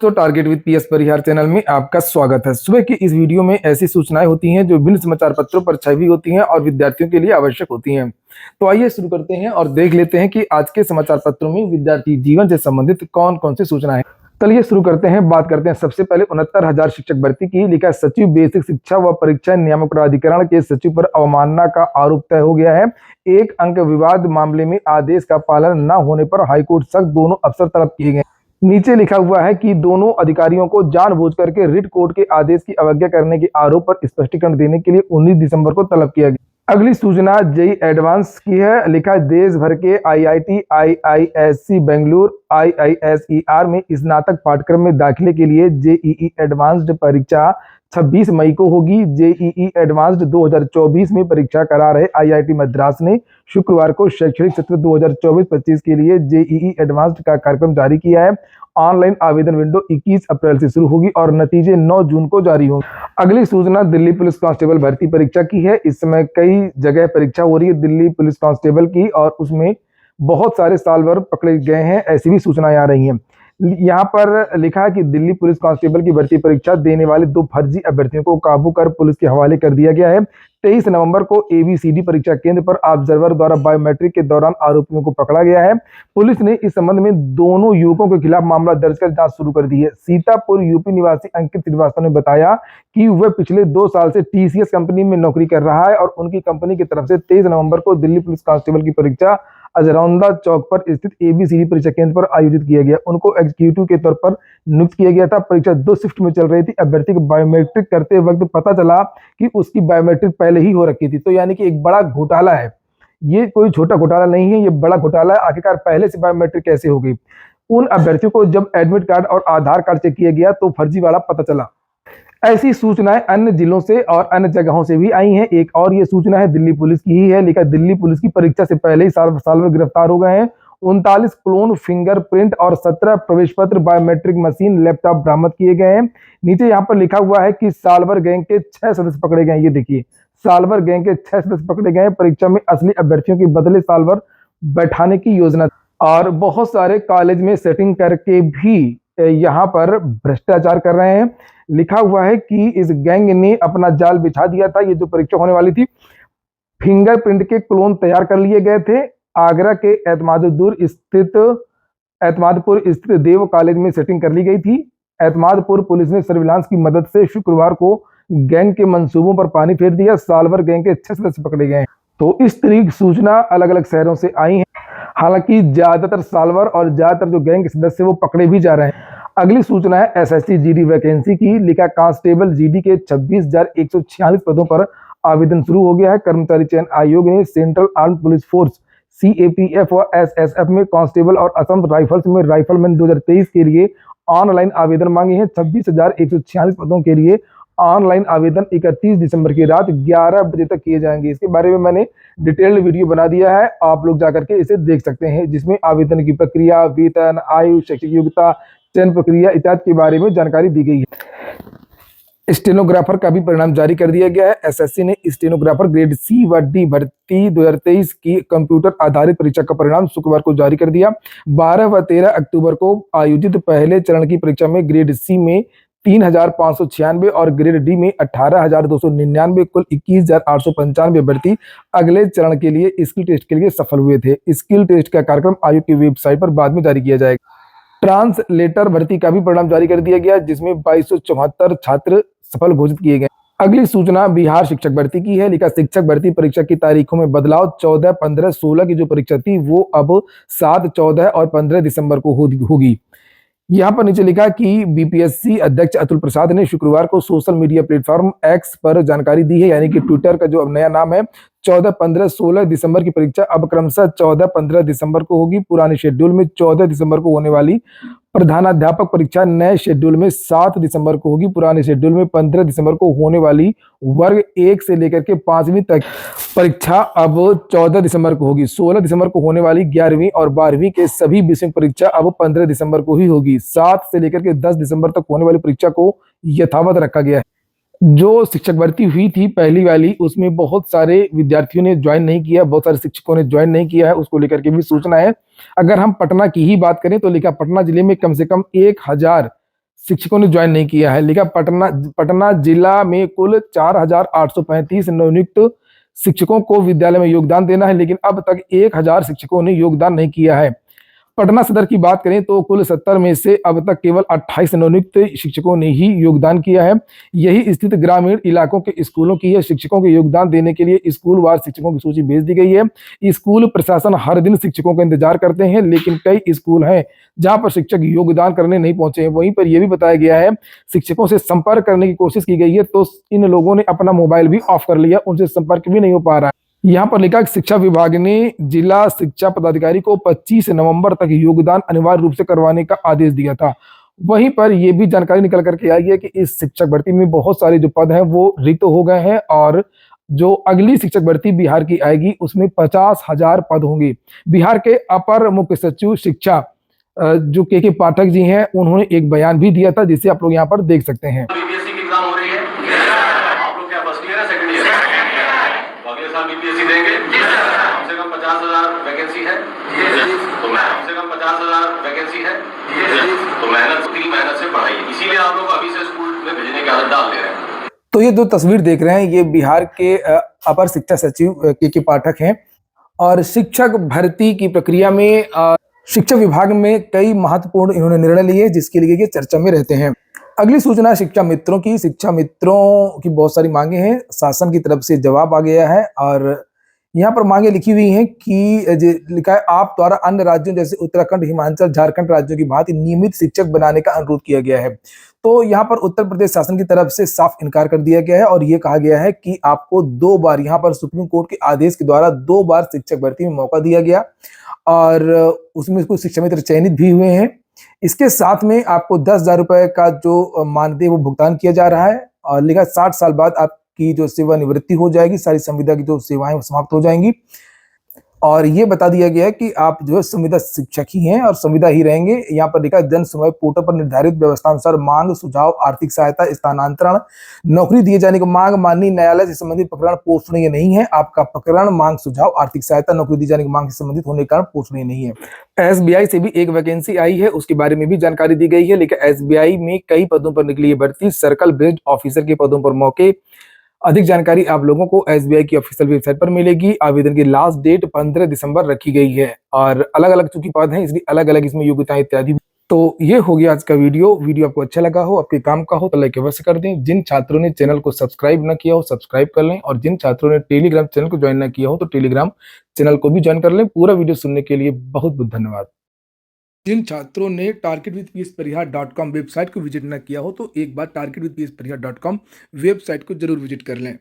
तो target with PS Parihar channel में आपका स्वागत है। सुबह की इस वीडियो में ऐसी सूचनाएं होती हैं जो विभिन्न समाचार पत्रों पर छपी होती हैं और विद्यार्थियों के लिए आवश्यक होती हैं। तो आइए शुरू करते हैं और देख लेते हैं कि आज के समाचार पत्रों में विद्यार्थी जीवन से संबंधित कौन कौन सी सूचनाएं हैं। चलिए शुरू करते हैं। बात करते हैं सबसे पहले 69,000 शिक्षक भर्ती की। लिखा सचिव बेसिक शिक्षा व परीक्षा नियामक प्राधिकरण के सचिव पर अवमानना का आरोप तय हो गया है। एक अंक विवाद मामले में आदेश का पालन न होने पर हाईकोर्ट सख्त, दोनों अफसर तलब किए गए। नीचे लिखा हुआ है कि दोनों अधिकारियों को जानबूझ करके रिट कोर्ट के आदेश की अवज्ञा करने के आरोप पर स्पष्टीकरण देने के लिए 19 दिसंबर को तलब किया गया। अगली सूचना जेईई एडवांस की है। लिखा देश भर के आईआईटी, आईआईएससी बेंगलुरु, आईआईएसईआर में स्नातक पाठ्यक्रम में दाखिले के लिए जेईई एडवांस्ड परीक्षा 26 मई को होगी। जेईई एडवांस्ड 2024 में परीक्षा करा रहे आईआईटी मद्रास ने शुक्रवार को शैक्षणिक सत्र 2024-25 के लिए जेईई एडवांस्ड का कार्यक्रम जारी किया है। ऑनलाइन आवेदन विंडो 21 अप्रैल से शुरू होगी और नतीजे 9 जून को जारी होंगे। अगली सूचना दिल्ली पुलिस कांस्टेबल भर्ती परीक्षा की है। इस समय कई जगह परीक्षा हो रही है दिल्ली पुलिस कांस्टेबल की और उसमें बहुत सारे साल भर पकड़े गए हैं, ऐसी भी सूचनाएं आ रही हैं। यहाँ पर लिखा है कि दिल्ली पुलिस कांस्टेबल की भर्ती परीक्षा देने वाले 2 फर्जी अभ्यर्थियों को काबू कर पुलिस के हवाले कर दिया गया है। 23 नवंबर को एबीसीडी परीक्षा केंद्र पर ऑब्जर्वर द्वारा बायोमेट्रिक के दौरान आरोपियों को पकड़ा गया है। पुलिस ने इस संबंध में दोनों युवकों के खिलाफ मामला दर्ज कर जांच शुरू कर दी है। सीतापुर यूपी निवासी अंकित श्रीवास्तव ने बताया कि वह पिछले 2 साल से टीसीएस कंपनी में नौकरी कर रहा है और उनकी कंपनी की तरफ से 23 नवंबर को दिल्ली पुलिस कांस्टेबल की परीक्षा अजरौंदा चौक पर स्थित एबीसीडी परीक्षा केंद्र पर आयोजित किया गया। उनको एग्जीक्यूटिव के तौर पर नियुक्त किया गया था। परीक्षा 2 शिफ्ट में चल रही थी। अभ्यर्थी को बायोमेट्रिक करते वक्त पता चला कि उसकी बायोमेट्रिक पहले ही हो रखी थी। तो यानी कि एक बड़ा घोटाला है, ये कोई छोटा घोटाला नहीं है, ये बड़ा घोटाला है। आखिरकार पहले से बायोमेट्रिक कैसे हो गई। उन अभ्यर्थियों को जब एडमिट कार्ड और आधार कार्ड चेक किया गया तो फर्जीवाड़ा पता चला। ऐसी सूचनाएं अन्य जिलों से और अन्य जगहों से भी आई हैं। एक और ये सूचना है दिल्ली पुलिस की ही है। लिखा दिल्ली पुलिस की परीक्षा से पहले ही साल भर गिरफ्तार हो गए हैं। 39 क्लोन फिंगरप्रिंट और 17 प्रवेश पत्र, बायोमेट्रिक मशीन, लैपटॉप बरामद किए गए हैं। नीचे यहाँ पर लिखा हुआ है कि सालभर गैंग के 6 सदस्य पकड़े गए। ये देखिए, सालभर गैंग के 6 सदस्य पकड़े गए। परीक्षा में असली अभ्यर्थियों के बदले सालभर बैठाने की योजना और बहुत सारे कॉलेज में सेटिंग करके भी यहाँ पर भ्रष्टाचार कर रहे हैं। लिखा हुआ है कि इस गैंग ने अपना जाल बिछा दिया था। ये जो परीक्षा होने वाली थी, फिंगरप्रिंट के क्लोन तैयार कर लिए गए थे। आगरा के एतमादपुर स्थित देव कॉलेज में सेटिंग कर ली गई थी। एतमादपुर पुलिस ने सर्विलांस की मदद से शुक्रवार को गैंग के मंसूबों पर पानी फेर दिया। सालभर गैंग के 6 सदस्य पकड़े गए। तो इस तरह की सूचना अलग अलग शहरों से आई है। हालांकि ज्यादातर सालभर और ज्यादातर जो गैंग के सदस्य वो पकड़े भी जा रहे हैं। अगली सूचना है एसएससी जीडी वैकेंसी की। लिखा कांस्टेबल जीडी के 26,146 पदों पर आवेदन शुरू हो गया है। कर्मचारी चयन आयोग ने central arm police force CAPF और एसएसएफ में कांस्टेबल और असम राइफल्स में राइफलमैन 2023 के लिए ऑनलाइन आवेदन मांगे हैं। 26,146 पदों के लिए ऑनलाइन आवेदन 31 दिसंबर की रात 11 बजे तक किए जाएंगे। इसके बारे में मैंने डिटेल्ड वीडियो बना दिया है, आप लोग जाकर के इसे देख सकते हैं, जिसमें आवेदन की प्रक्रिया, वेतन, आयु, शैक्षिक योग्यता, चयन प्रक्रिया इत्यादि के बारे में जानकारी दी गई है। स्टेनोग्राफर का भी परिणाम जारी कर दिया गया है। एसएससी ने स्टेनोग्राफर ग्रेड सी व डी भर्ती 2023 की कंप्यूटर आधारित परीक्षा का परिणाम शुक्रवार को जारी कर दिया। 12 व 13 अक्टूबर को आयोजित पहले चरण की परीक्षा में ग्रेड सी में 3,596 और ग्रेड डी में 18,299, कुल 21,895 अभ्यर्थी अगले चरण के लिए स्किल टेस्ट के लिए सफल हुए थे। स्किल टेस्ट का कार्यक्रम आयोग की वेबसाइट पर बाद में जारी किया जाएगा। ट्रांसलेटर भर्ती का भी परिणाम जारी कर दिया गया, जिसमें 2274 छात्र सफल घोषित किए गए। अगली सूचना बिहार शिक्षक भर्ती की है। लिखा शिक्षक भर्ती परीक्षा की तारीखों में बदलाव। 14, 15, 16 की जो परीक्षा थी वो अब 7, 14 और 15 दिसंबर को होगी। यहाँ पर नीचे लिखा कि बीपीएससी अध्यक्ष अतुल प्रसाद ने शुक्रवार को सोशल मीडिया प्लेटफॉर्म एक्स पर जानकारी दी है, यानी कि ट्विटर का जो अब नया नाम है। 14, 15, 16 दिसंबर की परीक्षा अब क्रमशः 14, 15 दिसंबर को होगी। पुराने शेड्यूल में 14 दिसंबर को होने वाली प्रधानाध्यापक परीक्षा नए शेड्यूल में 7 दिसंबर को होगी। पुराने शेड्यूल में 15 दिसंबर को होने वाली वर्ग 1 से लेकर के 5वीं तक परीक्षा अब 14 दिसंबर को होगी। 16 दिसंबर को होने वाली 11वीं और 12वीं के सभी विषयों की परीक्षा अब 15 दिसंबर को ही होगी। 7 से लेकर के 10 दिसंबर तक होने वाली परीक्षा को यथावत रखा गया है। जो शिक्षक भर्ती हुई थी पहली वाली, उसमें बहुत सारे विद्यार्थियों ने ज्वाइन नहीं किया, बहुत सारे शिक्षकों ने ज्वाइन नहीं किया है, उसको लेकर के भी सूचना है। अगर हम पटना की ही बात करें तो लिखा पटना जिले में कम से कम 1000 शिक्षकों ने ज्वाइन नहीं किया है। लिखा पटना जिला में कुल 4,835 नवनियुक्त शिक्षकों को विद्यालय में योगदान देना है, लेकिन अब तक 1,000 शिक्षकों ने योगदान नहीं किया है। पटना सदर की बात करें तो कुल 70 में से अब तक केवल 28 नवनियुक्त शिक्षकों ने ही योगदान किया है। यही स्थिति ग्रामीण इलाकों के स्कूलों की है। शिक्षकों के योगदान देने के लिए स्कूलवार शिक्षकों की सूची भेज दी गई है। स्कूल प्रशासन हर दिन शिक्षकों का इंतजार करते हैं, लेकिन कई स्कूल हैं जहां पर शिक्षक योगदान करने नहीं पहुंचे हैं। वहीं पर यह भी बताया गया है शिक्षकों से संपर्क करने की कोशिश की गई है तो इन लोगों ने अपना मोबाइल भी ऑफ कर लिया, उनसे संपर्क भी नहीं हो पा रहा है। यहाँ पर लिखा कि शिक्षा विभाग ने जिला शिक्षा पदाधिकारी को 25 नवंबर तक योगदान अनिवार्य रूप से करवाने का आदेश दिया था। वहीं पर यह भी जानकारी निकल करके आई है कि इस शिक्षक भर्ती में बहुत सारे जो पद हैं वो रिक्त हो गए हैं और जो अगली शिक्षक भर्ती बिहार की आएगी उसमें 50,000 पद होंगे। बिहार के अपर मुख्य सचिव शिक्षा जो के पाठक जी हैं, उन्होंने एक बयान भी दिया था जिसे आप लोग यहाँ पर देख सकते हैं। बीपीएससी की एग्जाम हो रही है, आप लोग क्या फर्स्ट ईयर है सेकंड ईयर? अगले साल बीपीएससी देंगे, कम से कम 50,000 वैकेंसी है, तो कम से कम 50,000 वैकेंसी है, तो मेहनत से पढ़ाइए। इसीलिए आप लोग अभी से स्कूल में भेजने की आदत डाल दे रहे हैं। तो ये जो तस्वीर देख रहे हैं ये बिहार के अपर शिक्षा सचिव के पाठक हैं और शिक्षक भर्ती की प्रक्रिया में शिक्षा विभाग में कई महत्वपूर्ण इन्होंने निर्णय लिए जिसके लिए ये चर्चा में रहते हैं। अगली सूचना शिक्षा मित्रों की। शिक्षा मित्रों की बहुत सारी मांगे हैं, शासन की तरफ से जवाब आ गया है और यहाँ पर मांगे लिखी हुई हैं कि लिखा है आप द्वारा अन्य राज्यों जैसे उत्तराखंड, हिमाचल, झारखंड राज्यों की भांति नियमित शिक्षक बनाने का अनुरोध किया गया है। तो यहाँ पर उत्तर प्रदेश शासन की तरफ से साफ इनकार कर दिया गया है और ये कहा गया है कि आपको 2 बार यहाँ पर सुप्रीम कोर्ट के आदेश के द्वारा 2 बार शिक्षक भर्ती में मौका दिया गया और उसमें कुछ शिक्षा मित्र चयनित भी हुए हैं। इसके साथ में आपको 10,000 रुपए का जो मानदेय वो भुगतान किया जा रहा है और लिखा 60 साल बाद आपकी जो सेवानिवृत्ति हो जाएगी, सारी संविदा की जो सेवाएं वो समाप्त हो जाएंगी और ये बता दिया गया है कि आप जो है संविदा शिक्षक ही हैं और संविदा ही रहेंगे। यहाँ पर लिखा जन सुनवाई पोर्टल पर निर्धारित व्यवस्थानुसार मांग, सुझाव, आर्थिक सहायता, स्थानांतरण, नौकरी दिए जाने की मांग, माननीय न्यायालय से संबंधित प्रकरण पोषणीय नहीं है। आपका प्रकरण, मांग, सुझाव, आर्थिक सहायता, नौकरी दिए जाने की मांग से संबंधित होने के कारण पोषणीय नहीं है। एसबीआई से भी एक वैकेंसी आई है, उसके बारे में भी जानकारी दी गई है। लेकिन एसबीआई में कई पदों पर निकली है भर्ती, सर्कल बेस्ड ऑफिसर के पदों पर मौके। अधिक जानकारी आप लोगों को एसबीआई की ऑफिशियल वेबसाइट पर मिलेगी। आवेदन की लास्ट डेट 15 दिसंबर रखी गई है और अलग अलग चूंकि पद हैं इसलिए अलग अलग इसमें योग्यताएं इत्यादि। तो ये हो गया आज का वीडियो आपको अच्छा लगा हो, आपके काम का हो तो लाइक अवश्य कर दें। जिन छात्रों ने चैनल को सब्सक्राइब न किया हो सब्सक्राइब कर लें और जिन छात्रों ने टेलीग्राम चैनल को ज्वाइन न किया हो तो टेलीग्राम चैनल को भी ज्वाइन कर लें। पूरा वीडियो सुनने के लिए बहुत बहुत धन्यवाद। जिन छात्रों ने targetwithpspariha.com वेबसाइट को विजिट न किया हो तो एक बार targetwithpspariha.com वेबसाइट को जरूर विजिट कर लें।